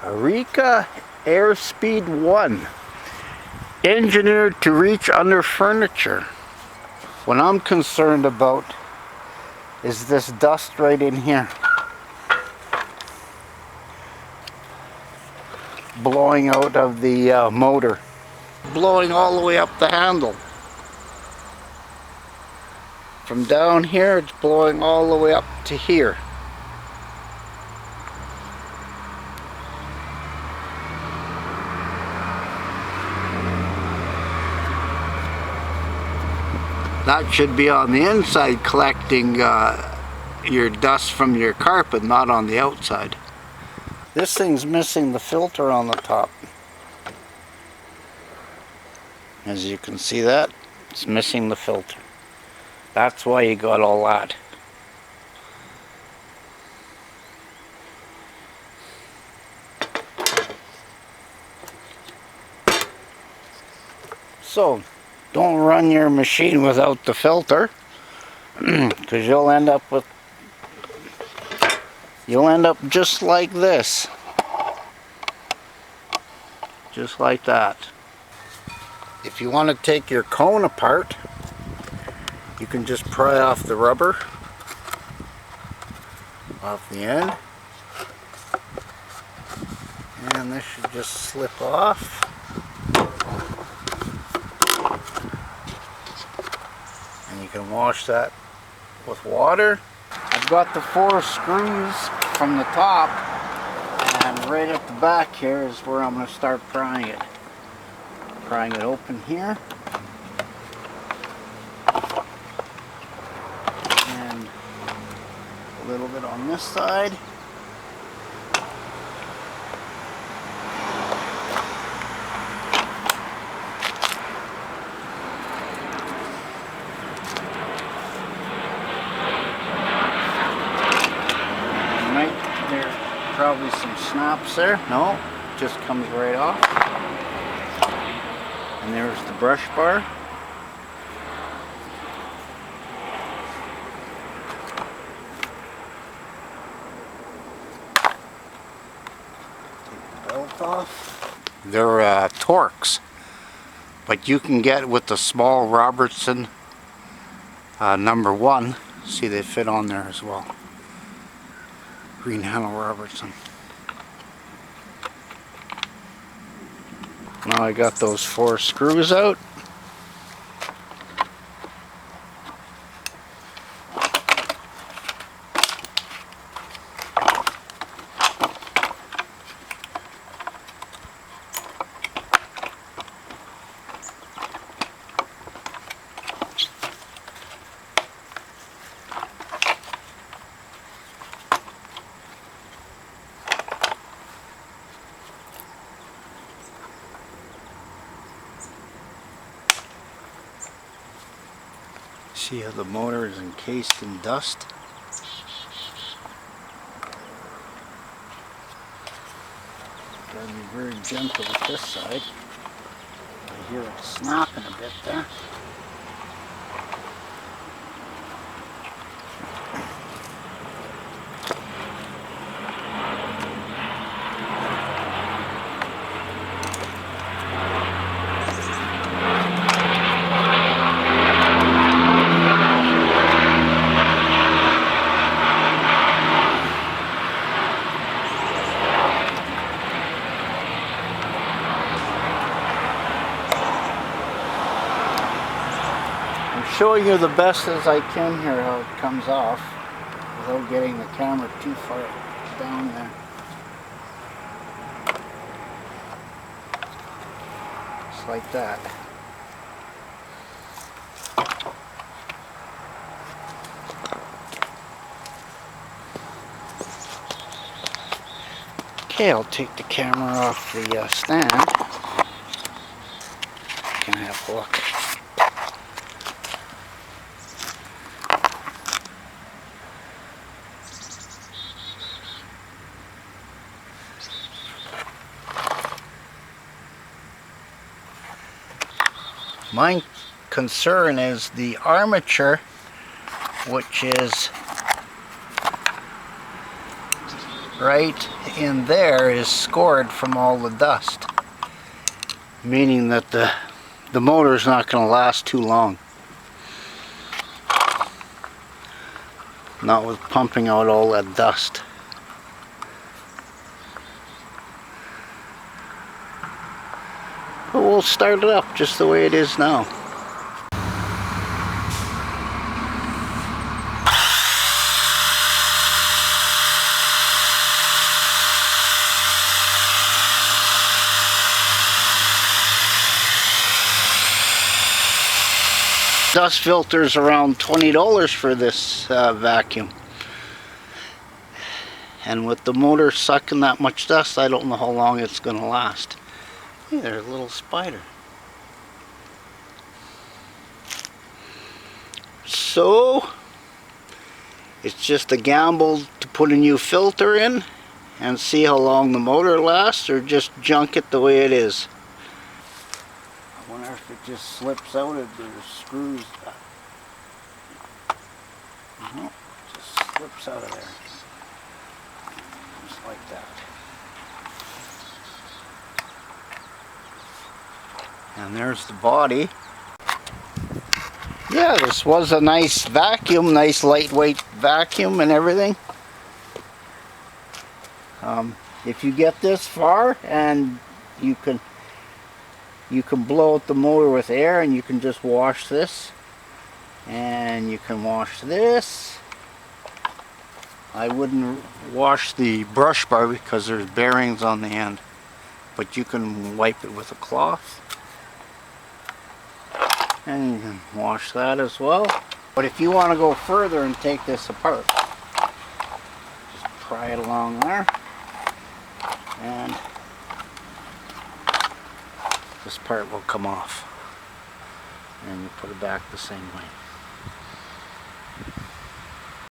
Eureka Airspeed 1, engineered to reach under furniture. What I'm concerned about is this dust right in here, blowing out of the motor, blowing all the way up the handle. From down here, it's blowing all the way up to here. That should be on the inside collecting your dust from your carpet, not on the outside. This thing's missing the filter on the top. As you can see that, it's missing the filter. That's why you got all that. So, don't run your machine without the filter, because you'll end up just like this. Just like that. If you want to take your cone apart, you can just pry off the rubber off the end, and this should just slip off. And you can wash that with water. I've got the 4 screws from the top, and right at the back here is where I'm going to start prying it. Prying it open here. And a little bit on this side. There's probably some snaps there. No, just comes right off. And there's the brush bar. Take the belt off. They're Torx, but you can get with the small Robertson number 1. See, they fit on there as well. Green handle Robertson. Now I got those 4 screws out. See how the motor is encased in dust? Gotta be very gentle with this side. I hear it snapping a bit there. Showing you the best as I can here how it comes off without getting the camera too far down there. Just like that. Okay, I'll take the camera off the stand. You can have a look. My concern is the armature, which is right in there is scored from all the dust, meaning that the motor's not going to last too long. Not with pumping out all that dust. But we'll start it up just the way it is now. Dust filter's around $20 for this vacuum. And with the motor sucking that much dust, I don't know how long it's going to last. Hey, there's a little spider. So, it's just a gamble to put a new filter in and see how long the motor lasts, or just junk it the way it is. I wonder if it just slips out of the screws. No, it just slips out of there. Just like that. And there's the body. Yeah, this was a nice vacuum, nice lightweight vacuum and everything. If you get this far, and you can blow out the motor with air, and you can just wash this, and you can wash this. I wouldn't wash the brush bar because there's bearings on the end, but you can wipe it with a cloth, and you can wash that as well. But if you want to go further and take this apart, just pry it along there, and this part will come off, and you put it back the same way.